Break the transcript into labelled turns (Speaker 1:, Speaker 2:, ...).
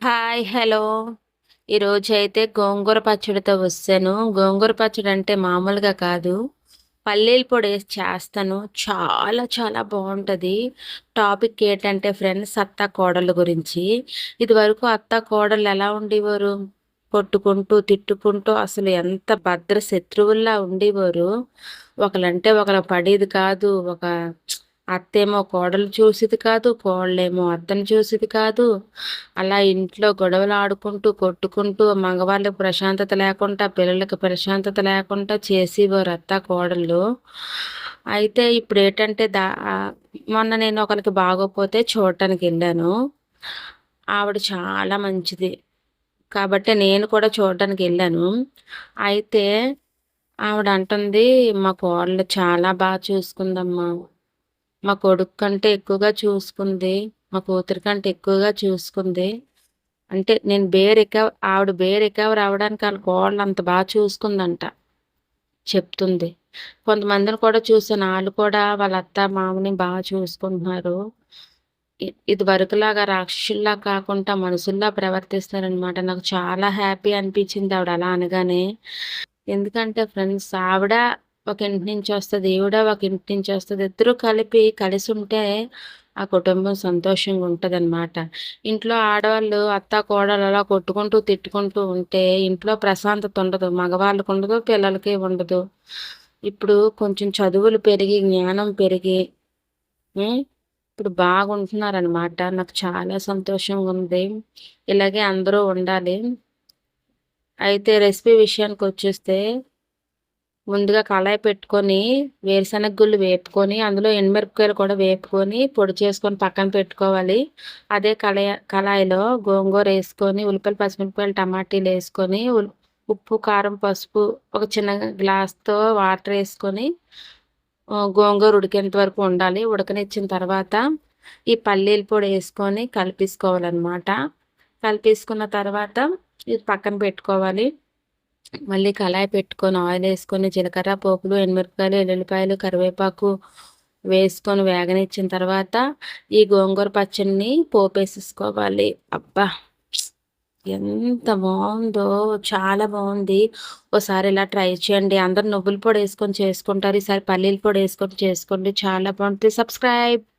Speaker 1: Hi. Hello. ఈరోజైతే గోంగూర పచ్చడితో వస్తాను. గోంగూర పచ్చడి అంటే మామూలుగా కాదు. పల్లీల పొడేసి చేస్తాను. చాలా చాలా బావుంటది. టాపిక్ ఏంటంటే ఫ్రెండ్స్ అత్త, కోడళ్ళ గురించి. ఇదివరకు అత్త, కోడళ్ళు ఎలా ఉండేవారు? కొట్టుకుంటూ, తిట్టుకుంటూ అసలు ఎంత భద్ర శత్రువుల్లా ఉండేవారు. ఒకలంటే ఒకళ్ళకి పడేది కాదు. అత్తేమో కోడలు చూసేది కాదు. కోడలేమో అత్తని చూసేది కాదు. అలా ఇంట్లో గొడవలాడుకుంటూ, కొట్టుకుంటూ మగవాళ్ళకి ప్రశాంతత లేకుండా, పిల్లలకి ప్రశాంతత లేకుండా చేసేవారు అత్తా, కోడళ్ళు. అయితే ఇప్పుడేటంటే మొన్న నేను ఒకళ్ళకి బాగోపోతే చూడటానికెళ్ళాను. ఆవిడ చాలా మంచిది. కాబట్టి నేను కూడా చూడడానికెళ్ళాను. అయితే ఆవిడ అంటుంది, "మా కోడలు చాలా చూసుకుందమ్మా. మా కొడుకు కంటే ఎక్కువగా చూసుకుంది. మా కూతురి కంటే ఎక్కువగా చూసుకుంది." అంటే నేను ఆవిడ రికవర్ అవ్వడానికి ఆళ్ళ కోడలు అంత చూసుకుందంట చెప్తుంది. కొంతమందిని కూడా చూసాను. ఆళ్ళు కూడా వాళ్ళ అత్త, మామని చూసుకుంటున్నారు. ఇదివరకులాగా రాక్షసుల్లా కాకుండా మనుషుల్లా ప్రవర్తిస్తున్నారనమాట. నాకు చాలా హ్యాపీ అనిపించింది ఆవిడ అలా అనగానే. ఎందుకంటే ఫ్రెండ్స్ ఆవిడ ఒక ఇంటి నుంచొస్తది. ఈవిడ ఒక ఇంటి నుంచొస్తది. ఇద్దరూ కలిసుంటే ఆ కుటుంబం సంతోషంగా ఉంటదనమాట. ఇంట్లో ఆడవాళ్ళు అత్త, కోడలు అలా కొట్టుకుంటూ, తిట్టుకుంటూ ఉంటే ఇంట్లో ప్రశాంతత ఉండదు. మగవాళ్ళకుండదు, పిల్లలకి ఉండదు. ఇప్పుడు కొంచెం చదువులు పెరిగి, జ్ఞానం పెరిగి హ్మ్. ఇప్పుడు బాగుంటున్నారనమాట. నాకు చాలా సంతోషంగుంది. ఇలాగే అందరూ ఉండాలి. అయితే రెసిపీ విషయానికొచ్చేస్తే ముందుగా కళాయి పెట్టుకొని, వేరుశనగ గుళ్ళు వేపుకొని, అందులో ఎండుమిరపకాయలు కూడా వేపుకొని, పొడి చేసుకొని పక్కన పెట్టుకోవాలి. అదే కళాయిలో గోంగూరేసుకొని, ఉల్లిపాయలు, పచ్చిమిరపకాయలు, టమాటీలేసుకొని, ఉప్పు, కారం, పసుపు ఒక చిన్న గ్లాస్‌తో వాటరేసుకొని గోంగూర ఉడికేంత వరకు ఉండాలి. ఉడకనిచ్చిన తర్వాత ఈ పల్లీల పొడేసుకొని కలిపేసుకోవాలనమాట. కలిపేసుకున్న తర్వాత ఇది పక్కన పెట్టుకోవాలి. మళ్ళీ కళాయి పెట్టుకొని ఆయిలేసుకొని జీలకర్ర, పోపులు, ఎండుమిరపకాయలు, ఎల్లుల్లిపాయలు, కరివేపాకు వేసుకొని వేగనిచ్చిన తర్వాత ఈ గోంగూర పచ్చడిని పోపేసేసుకోవాలి. అబ్బా! ఎంత బావుందో! చాలా బావుంది. ఓసారి ఇలా ట్రై చేయండి. అందరూ నువ్వుల పొడేసుకొని చేసుకుంటారు. ఈసారి పల్లీల పొడేసుకొని చేసుకోండి. చాలా బావుంటది. సబ్స్క్రైబ్.